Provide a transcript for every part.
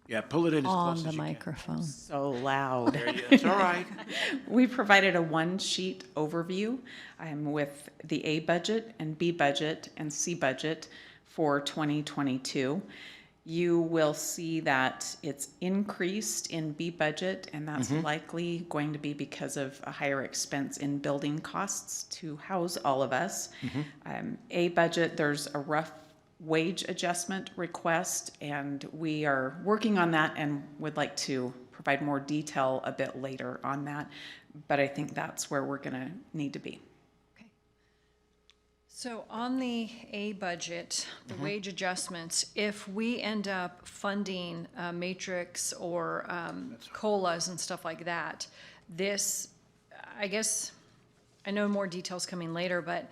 Yeah, pull it in as On close the as you can. microphone. So loud. There you, it's all right. We provided a one-sheet overview with the A budget and B budget and C budget for 2022. You will see that it's increased in B budget, and that's likely going to be because of a higher expense in building costs to house all of us. A budget, there's a rough wage adjustment request, and we are working on that and would like to provide more detail a bit later on that. But I think that's where we're gonna need to be. Okay. So on the A budget, the wage adjustments, if we end up funding matrix or COLAs and stuff like that, this, I guess, I know more details coming later, but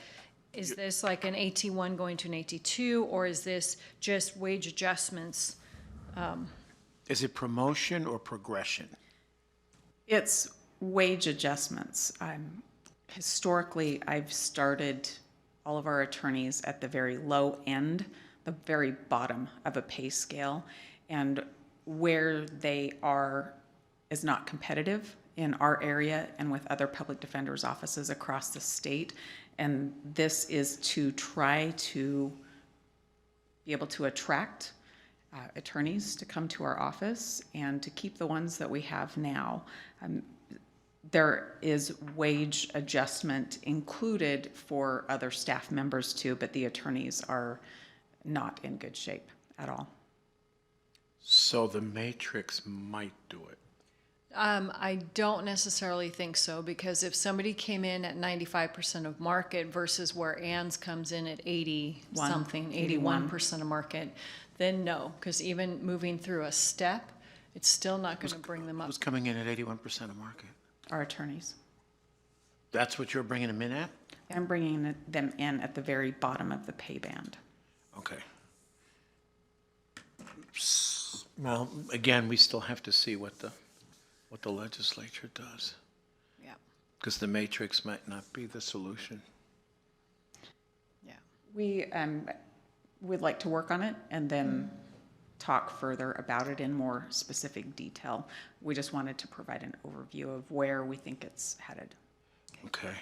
is this like an AT1 going to an AT2, or is this just wage adjustments? Is it promotion or progression? It's wage adjustments. Historically, I've started all of our attorneys at the very low end, the very bottom of a pay scale, and where they are is not competitive in our area and with other public defenders' offices across the state. And this is to try to be able to attract attorneys to come to our office and to keep the ones that we have now. There is wage adjustment included for other staff members too, but the attorneys are not in good shape at all. So the matrix might do it. I don't necessarily think so, because if somebody came in at 95% of market versus where Ann's comes in at 81% of market, then no, because even moving through a step, it's still not going to bring them up. Who's coming in at 81% of market? Our attorneys. That's what you're bringing them in at? I'm bringing them in at the very bottom of the pay band. Okay. Well, again, we still have to see what the legislature does, Yeah, because the matrix might not be the solution. yeah. We would like to work on it and then talk further about it in more specific detail. We just wanted to provide an overview of where we think it's headed. Okay.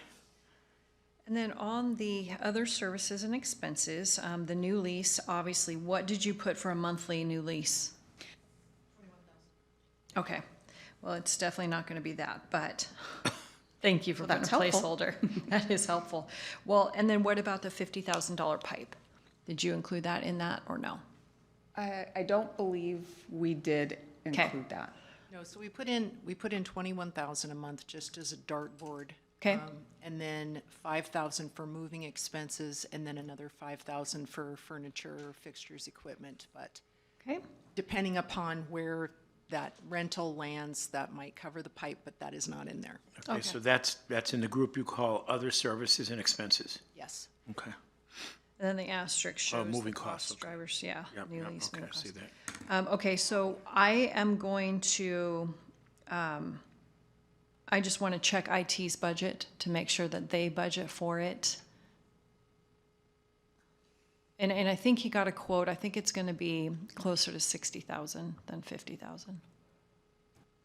And then on the other services and expenses, the new lease, obviously, what did you put for a monthly new lease? 21,000. Okay, well, it's definitely not going to be that, but thank you for putting a placeholder. That is helpful. Well, and then what about the $50,000 pipe? Did you include that in that or no? I don't believe we did include that. No, so we put in 21,000 a month just as a dartboard. Okay. And then 5,000 for moving expenses, and then another 5,000 for furniture, fixtures, equipment. But Okay. depending upon where that rental lands, that might cover the pipe, but that is not in there. Okay, so that's in the group you call other services and expenses. Yes. Okay. And then the asterisk shows the moving costs, okay. drivers, yeah, Yep, new yep, lease, okay, new I see costs. that. Okay, so I am going to, I just want to check IT's budget to make sure that they budget for it. And I think he got a quote, I think it's going to be closer to 60,000 than 50,000.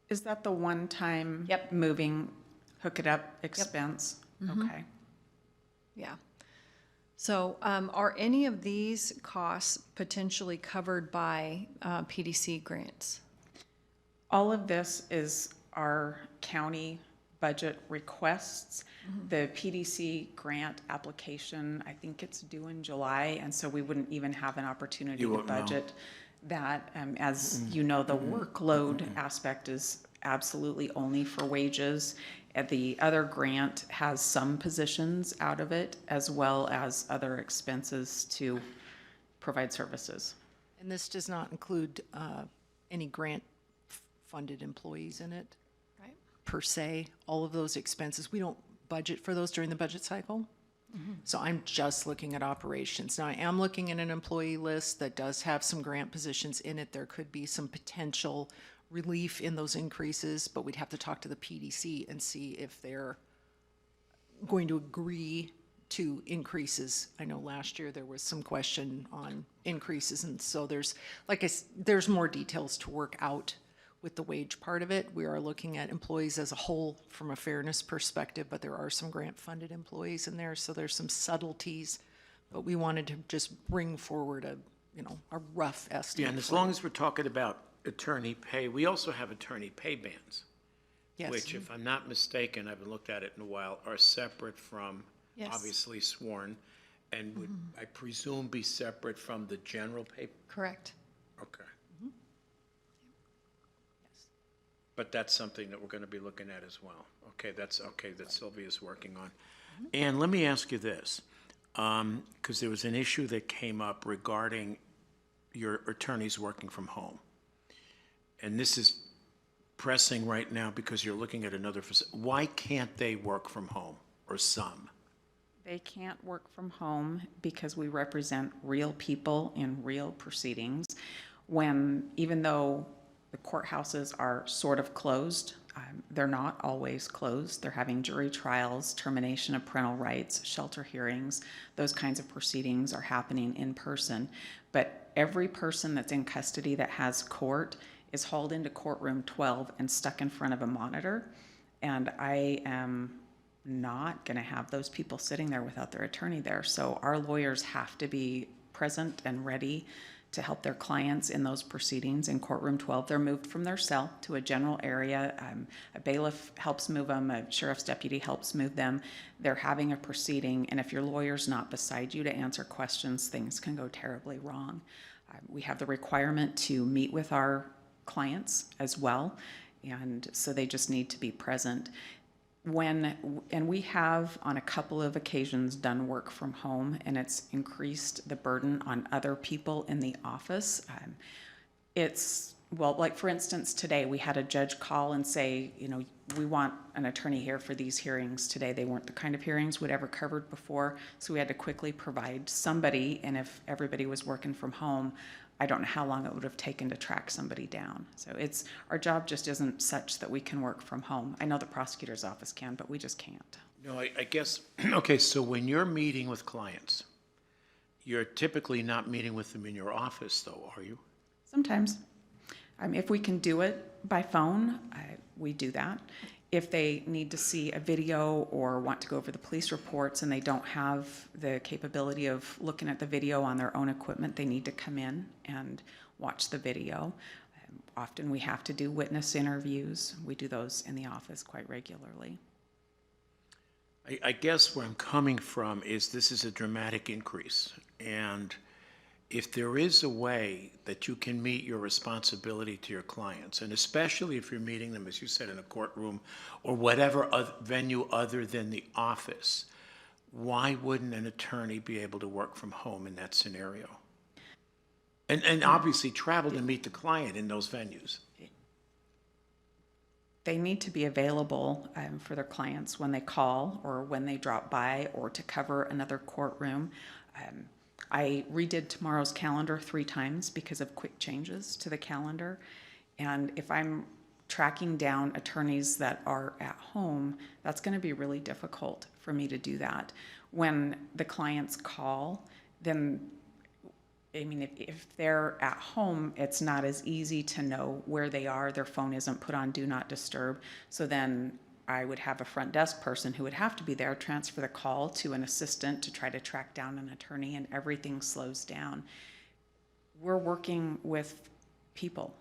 Is that the one-time Yep. moving, hook it up expense? Okay. Yeah. So are any of these costs potentially covered by PDC grants? All of this is our county budget requests. The PDC grant application, I think it's due in July, and so we wouldn't even have an opportunity You to won't know. budget that. As you know, the workload aspect is absolutely only for wages. And the other grant has some positions out of it, as well as other expenses to provide services. And this does not include any grant-funded employees in it, Right. per se. All of those expenses, we don't budget for those during the budget cycle. So I'm just looking at operations. Now, I am looking at an employee list that does have some grant positions in it. There could be some potential relief in those increases, but we'd have to talk to the PDC and see if they're going to agree to increases. I know last year there was some question on increases, and so there's, there's more details to work out with the wage part of it. We are looking at employees as a whole from a fairness perspective, but there are some grant-funded employees in there, so there's some subtleties. But we wanted to just bring forward a rough estimate. Yeah, and as long as we're talking about attorney pay, we also have attorney pay bands, Yes. which, if I'm not mistaken, I haven't looked at it in a while, are separate from, Yes. obviously sworn, and would, I presume, be separate from the general pay? Correct. Okay. But that's something that we're going to be looking at as well. Okay, that's, okay, that Sylvia's working on. And let me ask you this, because there was an issue that came up regarding your attorneys working from home. And this is pressing right now because you're looking at another facility. Why can't they work from home, or some? They can't work from home because we represent real people in real proceedings. Even though the courthouses are sort of closed, they're not always closed. They're having jury trials, termination of parental rights, shelter hearings. Those kinds of proceedings are happening in person. But every person that's in custody that has court is hauled into courtroom 12 and stuck in front of a monitor. And I am not going to have those people sitting there without their attorney there. So our lawyers have to be present and ready to help their clients in those proceedings. In courtroom 12, they're moved from their cell to a general area. A bailiff helps move them, a sheriff's deputy helps move them. They're having a proceeding, and if your lawyer's not beside you to answer questions, things can go terribly wrong. We have the requirement to meet with our clients as well, and so they just need to be present. And we have on a couple of occasions done work from home, and it's increased the burden on other people in the office. Like for instance, today we had a judge call and say, we want an attorney here for these hearings today. They weren't the kind of hearings we'd ever covered before, so we had to quickly provide somebody, and if everybody was working from home, I don't know how long it would have taken to track somebody down. So our job just isn't such that we can work from home. I know the prosecutor's office can, but we just can't. No, I guess, okay, so when you're meeting with clients, you're typically not meeting with them in your office, though, are you? Sometimes. If we can do it by phone, we do that. If they need to see a video or want to go over the police reports and they don't have the capability of looking at the video on their own equipment, they need to come in and watch the video. Often we have to do witness interviews. We do those in the office quite regularly. I guess where I'm coming from is this is a dramatic increase. And if there is a way that you can meet your responsibility to your clients, and especially if you're meeting them, as you said, in a courtroom or whatever venue other than the office, why wouldn't an attorney be able to work from home in that scenario? And obviously travel to meet the client in those venues. They need to be available for their clients when they call or when they drop by or to cover another courtroom. I redid tomorrow's calendar 3 times because of quick changes to the calendar. And if I'm tracking down attorneys that are at home, that's going to be really difficult for me to do that. When the clients call, then, if they're at home, it's not as easy to know where they are. Their phone isn't put on Do Not Disturb. So then I would have a front desk person who would have to be there, transfer the call to an assistant to try to track down an attorney, and everything slows down. We're working with people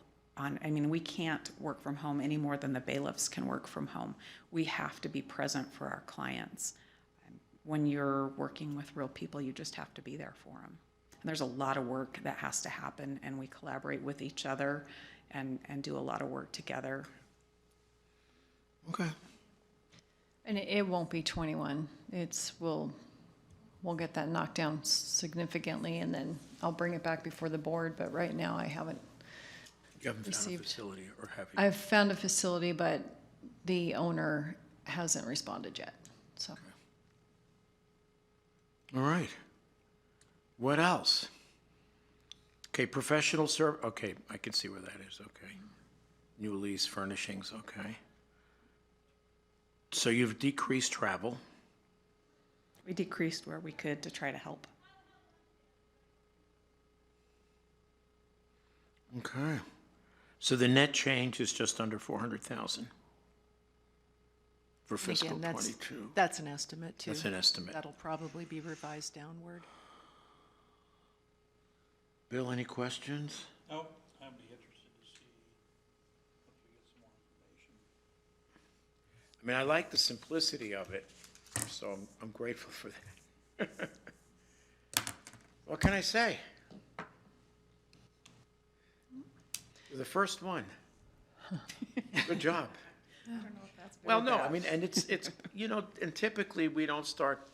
we can't work from home any more than the bailiffs can work from home. We have to be present for our clients. When you're working with real people, you just have to be there for them. And there's a lot of work that has to happen, and we collaborate with each other and do a lot of work together. Okay. And it won't be 21. We'll get that knocked down significantly, and then I'll bring it back before the board. But right now, I haven't You haven't found a received. facility, or have you? I've found a facility, but the owner hasn't responded yet. So All right. What else? Okay, professional okay, I can see where that is, okay. New lease, furnishings, okay. So you've decreased travel. We decreased where we could to try to help. Okay. So the net change is just under 400,000 for fiscal Again, that's, 22. that's an estimate too. That's an estimate. That'll probably be revised downward. Bill, any questions? No, I'd be interested to see if we get some more information. I mean, I like the simplicity of it, so I'm grateful for that. What can I say? You're the first one. Good job. Well, no, I mean, and it's, you know, and typically we don't start,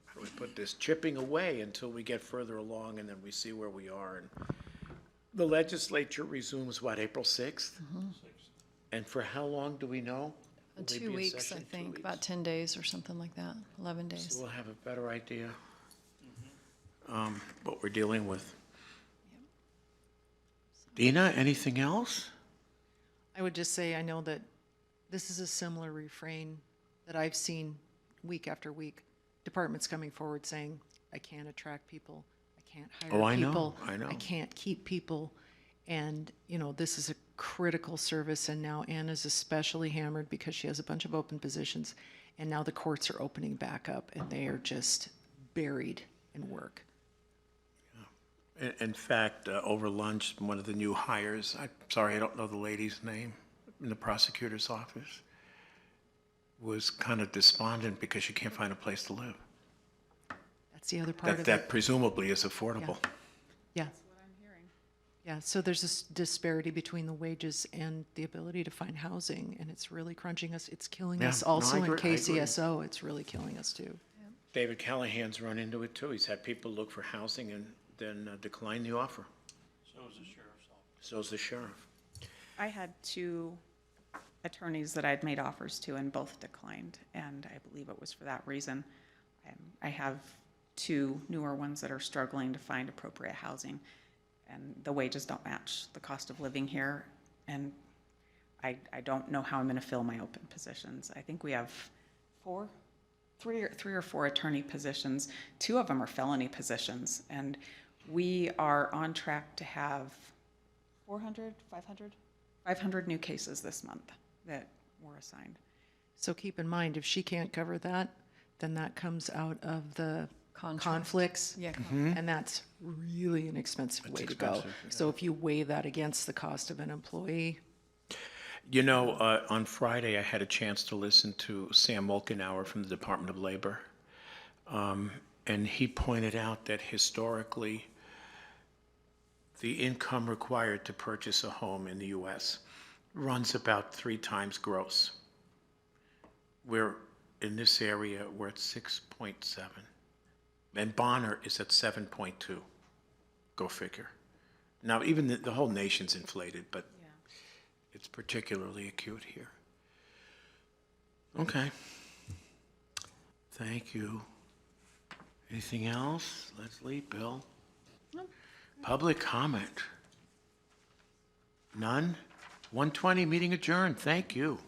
how do we put this, chipping away until we get further along and then we see where we are. And the legislature resumes, what, April 6th? And for how long do we know? Will they be 2 in weeks, I session? 2 think, weeks? about 10 days or something like that, 11 days. So we'll have a better idea what we're dealing with. Dena, anything else? I would just say, I know that this is a similar refrain that I've seen week after week. Departments coming forward saying, I can't attract people, I can't hire Oh, I know, people. I know. I can't keep people. And, you know, this is a critical service, and now Anna's especially hammered because she has a bunch of open positions. And now the courts are opening back up, and they are just buried in work. In fact, over lunch, one of the new hires, I'm sorry, I don't know the lady's name, in the prosecutor's office, was kind of despondent because she can't find a place to live. That's the other part of it. That presumably is affordable. Yeah. Yeah, so there's this disparity between the wages and the ability to find housing, and it's really crunching us. It's killing Yeah, us. no, Also I in agree, I agree. KCSO, it's really killing us too. David Callahan's run into it too. He's had people look for housing and then decline the offer. So is the sheriff's office. So's the sheriff. I had 2 attorneys that I'd made offers to, and both declined, and I believe it was for that reason. I have 2 newer ones that are struggling to find appropriate housing, and the wages don't match the cost of living here, and I don't know how I'm gonna fill my open positions. I think we have 3 or 4 attorney positions. 2 of them are felony positions, and we are on track to have 500 new cases this month that were assigned. So keep in mind, if she can't cover that, then that comes out of the Contract. conflicts. Yeah, And that's really an expensive way to go. expensive, yeah. So if you weigh that against the cost of an employee, You know, on Friday, I had a chance to listen to Sam Molkenauer from the Department of Labor. And he pointed out that historically, the income required to purchase a home in the U.S. runs about 3 times gross. We're, in this area, we're at 6.7. And Bonner is at 7.2. Go figure. Now, even the whole nation's inflated, but it's particularly acute here. Okay. Thank you. Anything else? Leslie, Bill? Public comment? None? 1:20, meeting adjourned. Thank you.